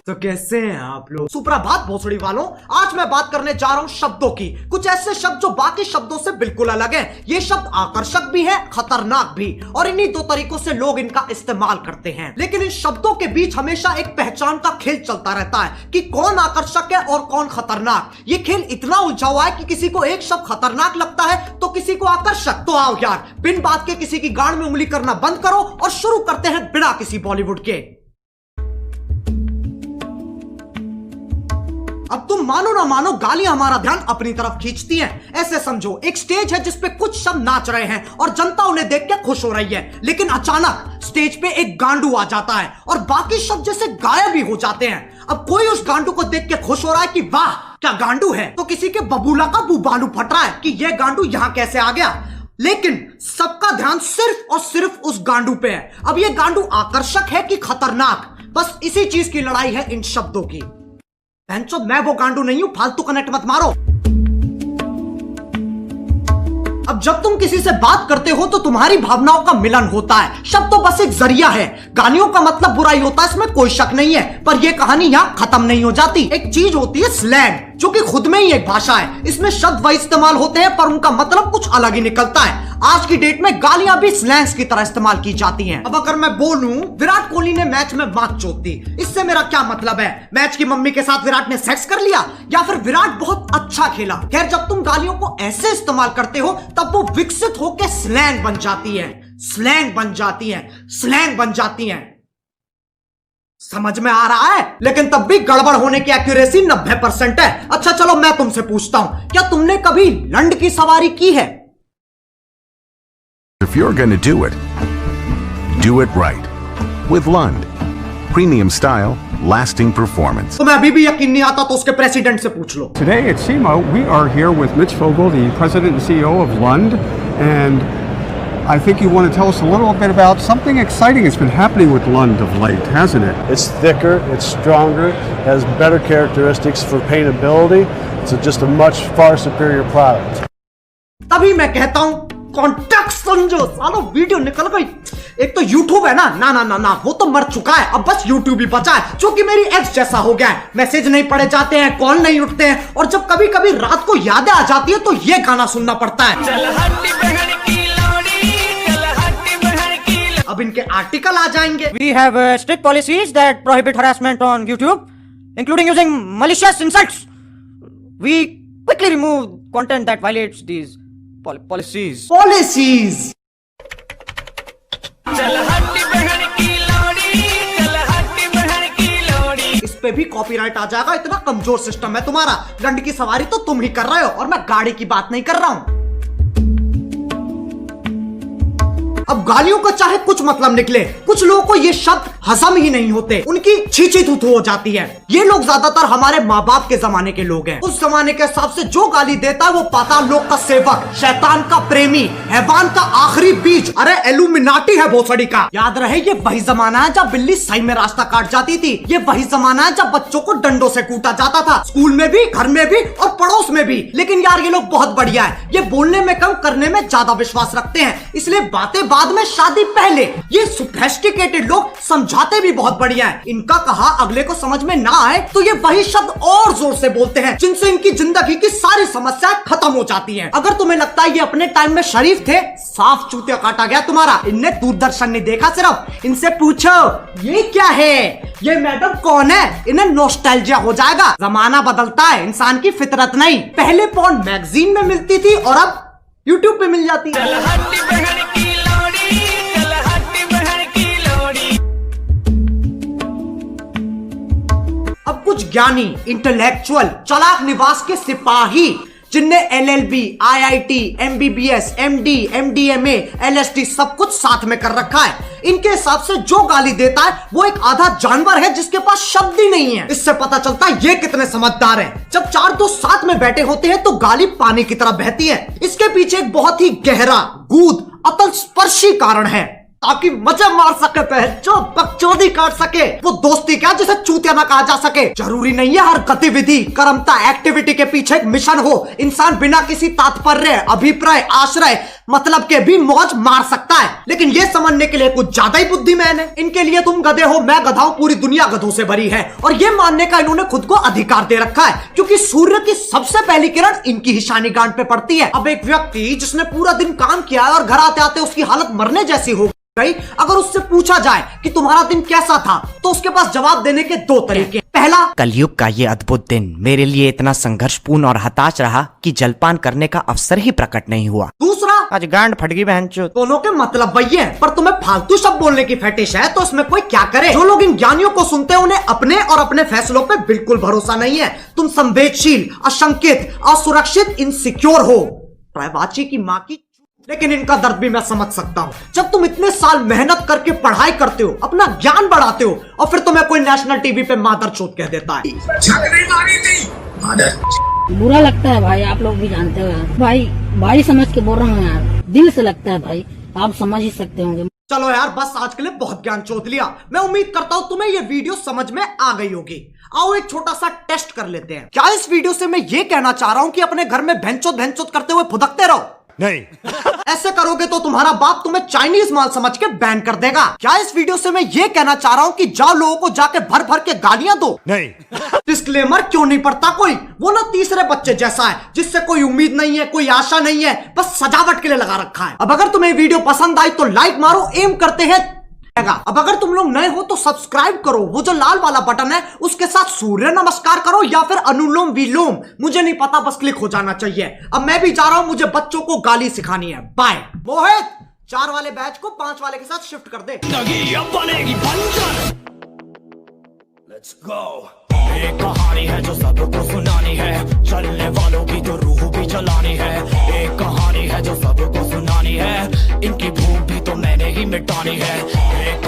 तो कैसे हैं आप लोग? सुप्रभात भोसड़ी वालों, आज मैं बात करने जा रहा हूँ शब्दों की। कुछ ऐसे शब्द जो बाकी शब्दों से बिल्कुल अलग हैं। ये शब्द आकर्षक भी है, खतरनाक भी, और इन्हीं दो तरीकों से लोग इनका इस्तेमाल करते हैं। लेकिन इन शब्दों के बीच हमेशा एक पहचान का खेल चलता रहता है कि कौन आकर्षक है और कौन खतरनाक। ये खेल इतना उलझा हुआ है कि किसी को एक शब्द खतरनाक लगता है तो किसी को आकर्षक। तो आओ यार, बिन बात के किसी की गांड में उंगली करना बंद करो और शुरू करते हैं बिना किसी बॉलीवुड के। अब तुम मानो ना मानो, गालियां हमारा ध्यान अपनी तरफ खींचती हैं। ऐसे समझो, एक स्टेज है जिसपे कुछ शब्द नाच रहे हैं और जनता उन्हें देख के खुश हो रही है, लेकिन अचानक स्टेज पे एक गांडू आ जाता है और बाकी शब्द जैसे गायब ही हो जाते हैं। अब कोई उस गांडू को देख के खुश हो रहा है कि वाह क्या गांडू है, तो किसी के बबूला का बुबालू फट रहा है कि यह गांडू यहां कैसे आ गया। लेकिन सबका ध्यान सिर्फ और सिर्फ उस गांडू पे है। अब यह गांडू आकर्षक है कि खतरनाक, बस इसी चीज की लड़ाई है इन शब्दों की। मैं वो गांडू नहीं हूं, फालतू कनेक्ट मत मारो। अब जब तुम किसी से बात करते हो तो तुम्हारी भावनाओं का मिलन होता है। शब्द तो बस एक जरिया है। गालियों का मतलब बुराई होता है, इसमें कोई शक नहीं है, पर यह कहानी यहां खत्म नहीं हो जाती। एक चीज होती है स्लैंग, जो कि खुद में ही एक भाषा है। इसमें शब्द वही इस्तेमाल होते हैं पर उनका मतलब कुछ अलग ही निकलता है। आज की डेट में गालियां भी स्लैंग्स की तरह इस्तेमाल की जाती हैं। अब अगर मैं बोलूं विराट कोहली ने मैच में मात चोट दी, इससे मेरा क्या मतलब है? मैच की मम्मी के साथ विराट ने सेक्स कर लिया या फिर विराट बहुत अच्छा खेला? खैर, जब तुम गालियों को ऐसे इस्तेमाल करते हो तब वो विकसित होकर स्लैंग बन जाती है, स्लैंग बन जाती है, स्लैंग बन जाती है। समझ में आ रहा है? लेकिन तब भी गड़बड़ होने की एक्यूरेसी 90% है। अच्छा चलो मैं तुमसे पूछता हूं, क्या तुमने कभी लंड की सवारी की है? If you're going to do it right. With Lund. Premium style, lasting performance. तो मैं अभी भी यकीन नहीं आता तो उसके प्रेसिडेंट से पूछ लो। Today at SEMA, we are here with Mitch Vogel, the president and CEO of Lund, and I think you want to tell us a little bit about something exciting that's been happening with Lund of late, hasn't it? It's thicker, it's stronger, has better characteristics for paintability. It's just a much far superior product. तभी मैं कहता हूं context समझो। सालो video निकल गई। एक तो YouTube है ना, ना ना ना ना, वो तो मर चुका है। अब बस YouTube ही बचा है, जो कि मेरी एक्स जैसा हो गया है। मैसेज नहीं पढ़े जाते हैं, कॉल नहीं उठते हैं, और जब कभी कभी रात को यादें आ जाती है तो ये गाना सुनना पड़ता है। अब इनके आर्टिकल आ जाएंगे। We have strict policies that prohibit harassment on YouTube, including using malicious insults. We quickly remove content that violates these policies. इस पे भी कॉपीराइट आ जाएगा, इतना कमजोर सिस्टम है तुम्हारा। लंड की सवारी तो तुम ही कर रहे हो और मैं गाड़ी की बात नहीं कर रहा हूं। अब गालियों का चाहे कुछ मतलब निकले, कुछ लोगों को ये शब्द हजम ही नहीं होते, उनकी छींची थू हो जाती है। ये लोग ज्यादातर हमारे माँ बाप के जमाने के लोग हैं। उस जमाने के हिसाब से जो गाली देता है वो पाताल लोक का सेवक, शैतान का प्रेमी, हैवान का आखिरी बीज, अरे एलुमिनाटी है भोसड़ी का। याद रहे, ये वही जमाना है जब बिल्ली सही में रास्ता काट जाती थी। ये वही जमाना है जब बच्चों को डंडों से कूटा जाता था, स्कूल में भी, घर में भी और पड़ोस में भी। लेकिन यार ये लोग बहुत बढ़िया है, ये बोलने में कम करने में ज्यादा विश्वास रखते हैं, इसलिए बातें बाद में शादी पहले। ये सोफिस्टिकेटेड लोग समझाते भी बहुत बढ़िया है। इनका कहा अगले को समझ में ना आए तो ये वही शब्द और जोर से बोलते हैं जिनसे इनकी जिंदगी की सारी समस्याएं खत्म हो जाती हैं। अगर तुम्हें लगता है ये अपने टाइम में शरीफ थे, साफ चूतिया काटा गया तुम्हारा। इनने दूरदर्शन नहीं देखा सिर्फ। इनसे पूछो ये क्या है, ये मैडम कौन है, इन्हें नॉस्टैल्जिया हो जाएगा। जमाना बदलता है, इंसान की फितरत नहीं। पहले पॉर्न मैगजीन में मिलती थी और अब यूट्यूब पे मिल जाती है। अब कुछ ज्ञानी, इंटेलेक्चुअल, चालाक निवास के सिपाही जिनने LLB, IIT, MBBS, MD, MDMA, LSD सब कुछ साथ में कर रखा है, इनके हिसाब से जो गाली देता है वो एक आधा जानवर है जिसके पास शब्द ही नहीं है। इससे पता चलता है ये कितने समझदार हैं। जब चार दोस्त साथ में बैठे होते हैं तो गाली पानी की तरह बहती है। इसके पीछे एक बहुत ही गहरा, गूढ़, अतल स्पर्शी कारण है। ताकि मजे मार सके, जो बकचोदी काट सके। वो दोस्ती क्या जिसे चूतिया ना कहा जा सके। जरूरी नहीं है हर गतिविधि कर्मता एक्टिविटी के पीछे एक मिशन हो। इंसान बिना किसी तात्पर्य अभिप्राय आश्रय मतलब के भी मौज मार सकता है, लेकिन ये समझने के लिए कुछ ज्यादा ही बुद्धिमान है। इनके लिए तुम गधे हो, मैं गधा हूं, पूरी दुनिया गधों से भरी है। और ये मानने का इन्होंने खुद को अधिकार दे रखा है क्योंकि सूर्य की सबसे पहली किरण इनकी ही शानी गांठ पे पड़ती है। अब एक व्यक्ति जिसने पूरा दिन काम किया है और घर आते आते उसकी हालत मरने जैसी हो गई, अगर उससे पूछा जाए कि तुम्हारा दिन कैसा था, तो उसके पास जवाब देने के दो तरीके। पहला, कलयुग का ये अद्भुत दिन मेरे लिए इतना संघर्षपूर्ण और हताश रहा कि जलपान करने का अवसर ही प्रकट नहीं हुआ। दूसरा, आज गांड फट गई बहनचोद। दोनों के मतलब वही है, पर तुम्हें फालतू शब्द बोलने की फेटिश है तो इसमें कोई क्या करे। जो लोग इन ज्ञानियों को सुनते हैं उन्हें अपने और अपने फैसलों पे बिल्कुल भरोसा नहीं है। तुम संवेदनशील, अशंकित, असुरक्षित, इनसिक्योर हो। प्रायवाची की माँ की। लेकिन इनका दर्द भी मैं समझ सकता हूँ। जब तुम इतने साल मेहनत करके पढ़ाई करते हो, अपना ज्ञान बढ़ाते हो, और फिर तुम्हें कोई नेशनल टीवी पे मादरचोद कह देता है। बुरा लगता है भाई, आप लोग भी जानते हो भाई। भाई समझ के बोल रहा हूँ यार, दिल से लगता है भाई, आप समझ ही सकते होंगे। चलो यार, बस आज के लिए बहुत ज्ञान चोद लिया। मैं उम्मीद करता हूँ तुम्हें ये वीडियो समझ में आ गई होगी। आओ एक छोटा सा टेस्ट कर लेते हैं। क्या इस वीडियो से मैं ये कहना चाह रहा हूँ कि अपने घर में भैंचोद करते हुए फुदकते रहो? नहीं। ऐसे करोगे तो तुम्हारा बाप तुम्हें चाइनीज माल समझ के बैन कर देगा। क्या इस वीडियो से मैं ये कहना चाह रहा हूँ कि जाओ लोगों को जाके भर भर के गालियां दो? नहीं। डिस्क्लेमर क्यों नहीं पढ़ता कोई? वो ना तीसरे बच्चे जैसा है जिससे कोई उम्मीद नहीं है, कोई आशा नहीं है, बस सजावट के लिए लगा रखा है। अब अगर तुम्हें वीडियो पसंद आई तो लाइक मारो, एम करते हैं। अब अगर तुम लोग नए हो तो सब्सक्राइब करो, वो जो लाल वाला बटन है उसके साथ सूर्य नमस्कार करो या फिर अनुलोम विलोम, मुझे नहीं पता, बस क्लिक हो जाना चाहिए। अब मैं भी जा रहा हूं, मुझे बच्चों को गाली सिखानी है। बाय। मोहित, 4 वाले बैच को 5 वाले के साथ शिफ्ट कर दे। Let's go। एक कहानी है जो सबको सुनानी है, चलने वालों की तो रूह भी जलानी है। एक कहानी है जो सबको सुनानी है, इनकी भूख भी तो मैंने ही मिटानी है। एक